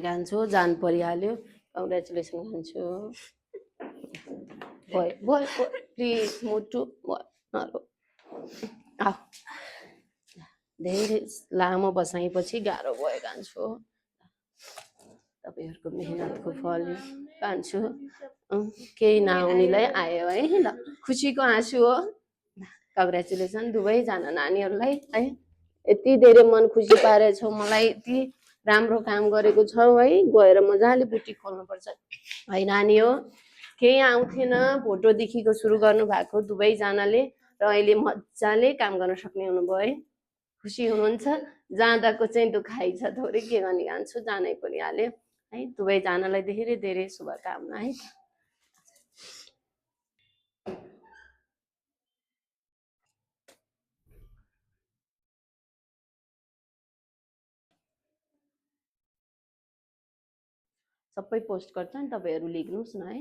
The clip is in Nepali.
गान्छु जान परिहाल्यो कङ्ग्रेचुलेसन गान्छु भयो प्लिज मुटु नरो आऊ धेरै लामो बसाइपछि गाह्रो भयो गान्छु तपाईँहरूको मेहनतको फल कान्छु केही नआउनेलाई आयो है ल खुसीको आँसु हो कङ्ग्रेचुलेसन दुवैजना नानीहरूलाई है यति धेरै मन खुसी पारेछौ मलाई यति राम्रो काम गरेको छौ है गएर मजाले बुटिक खोल्नुपर्छ है नानी हो केही आउँथेन भोटोदेखिको सुरु गर्नु भएको दुवैजनाले र अहिले मजाले काम गर्न सक्ने हुनुभयो है खुसी हुनुहुन्छ जाँदाको चाहिँ दुखाइ छ थोरै के गर्ने गान्छु जानै परिहाल्यो है दुवैजनालाई धेरै धेरै शुभकामना है सबै पोस्ट गर्छ नि तपाईँहरू लेख्नुहोस् न है